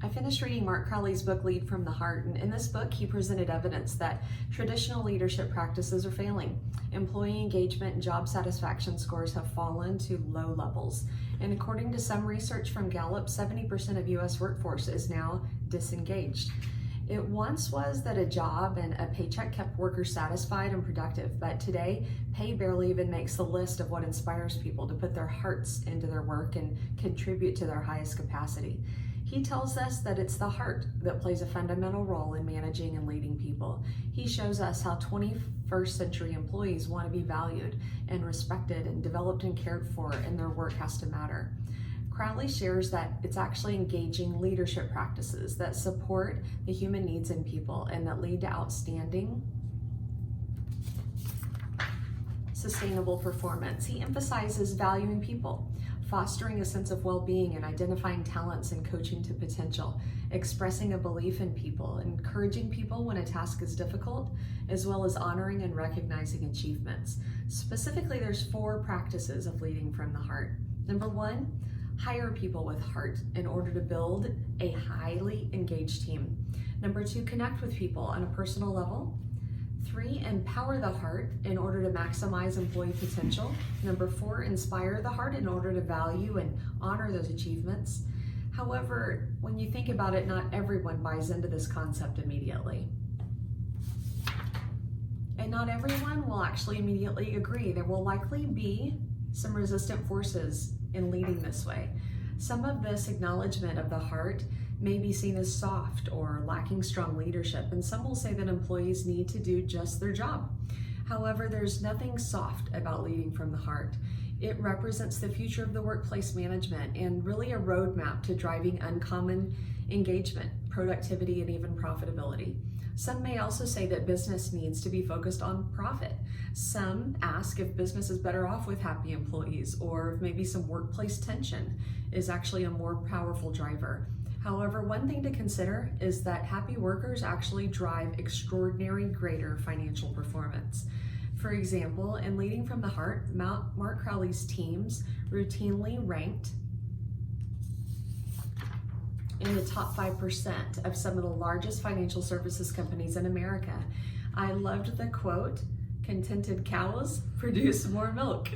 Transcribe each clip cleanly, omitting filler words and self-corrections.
I finished reading Mark Crowley's book, Lead from the Heart, and in this book, he presented evidence that traditional leadership practices are failing. Employee engagement and job satisfaction scores have fallen to low levels. And according to some research from Gallup, 70% of U.S. workforce is now disengaged. It once was that a job and a paycheck kept workers satisfied and productive, but today, pay barely even makes the list of what inspires people to put their hearts into their work and contribute to their highest capacity. He tells us that it's the heart that plays a fundamental role in managing and leading people. He shows us how 21st century employees want to be valued and respected and developed and cared for, and their work has to matter. Crowley shares that it's actually engaging leadership practices that support the human needs in people and that lead to outstanding, sustainable performance. He emphasizes valuing people, fostering a sense of well-being and identifying talents and coaching to potential, expressing a belief in people, encouraging people when a task is difficult, as well as honoring and recognizing achievements. Specifically, there's 4 practices of leading from the heart. Number 1, hire people with heart in order to build a highly engaged team. Number 2, connect with people on a personal level. 3, empower the heart in order to maximize employee potential. Number 4, inspire the heart in order to value and honor those achievements. However, when you think about it, not everyone buys into this concept immediately. And not everyone will actually immediately agree. There will likely be some resistant forces in leading this way. Some of this acknowledgement of the heart may be seen as soft or lacking strong leadership, and some will say that employees need to do just their job. However, there's nothing soft about leading from the heart. It represents the future of the workplace management and really a roadmap to driving uncommon engagement, productivity, and even profitability. Some may also say that business needs to be focused on profit. Some ask if business is better off with happy employees, or if maybe some workplace tension is actually a more powerful driver. However, one thing to consider is that happy workers actually drive extraordinary greater financial performance. For example, in Leading from the Heart, Mark Crowley's teams routinely ranked in the top 5% of some of the largest financial services companies in America. I loved the quote, "Contented cows produce more milk."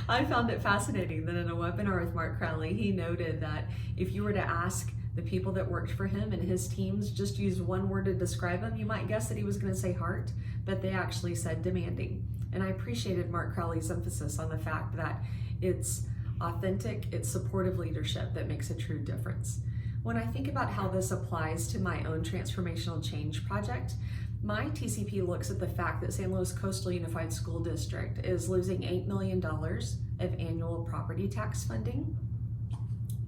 I found it fascinating that in a webinar with Mark Crowley, he noted that if you were to ask the people that worked for him and his teams, just use one word to describe him, you might guess that he was going to say heart, but they actually said demanding. And I appreciated Mark Crowley's emphasis on the fact that it's authentic, it's supportive leadership that makes a true difference. When I think about how this applies to my own transformational change project, my TCP looks at the fact that San Luis Coastal Unified School District is losing $8 million of annual property tax funding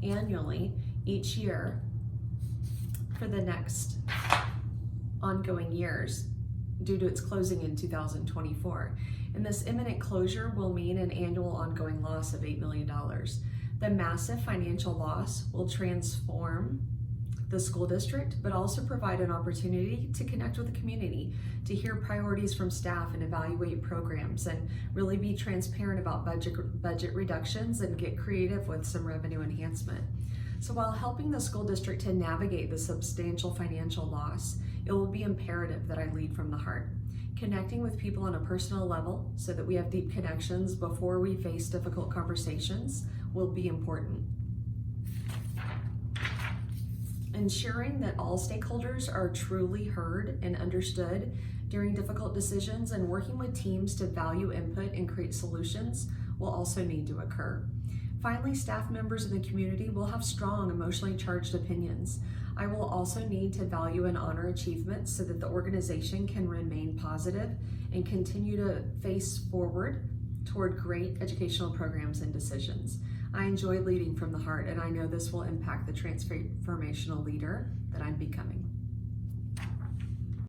annually each year for the next ongoing years due to its closing in 2024. And this imminent closure will mean an annual ongoing loss of $8 million. The massive financial loss will transform the school district, but also provide an opportunity to connect with the community, to hear priorities from staff and evaluate programs, and really be transparent about budget reductions and get creative with some revenue enhancement. So while helping the school district to navigate the substantial financial loss, it will be imperative that I lead from the heart. Connecting with people on a personal level so that we have deep connections before we face difficult conversations will be important. Ensuring that all stakeholders are truly heard and understood during difficult decisions and working with teams to value input and create solutions will also need to occur. Finally, staff members in the community will have strong, emotionally charged opinions. I will also need to value and honor achievements so that the organization can remain positive and continue to face forward toward great educational programs and decisions. I enjoy leading from the heart, and I know this will impact the transformational leader that I'm becoming.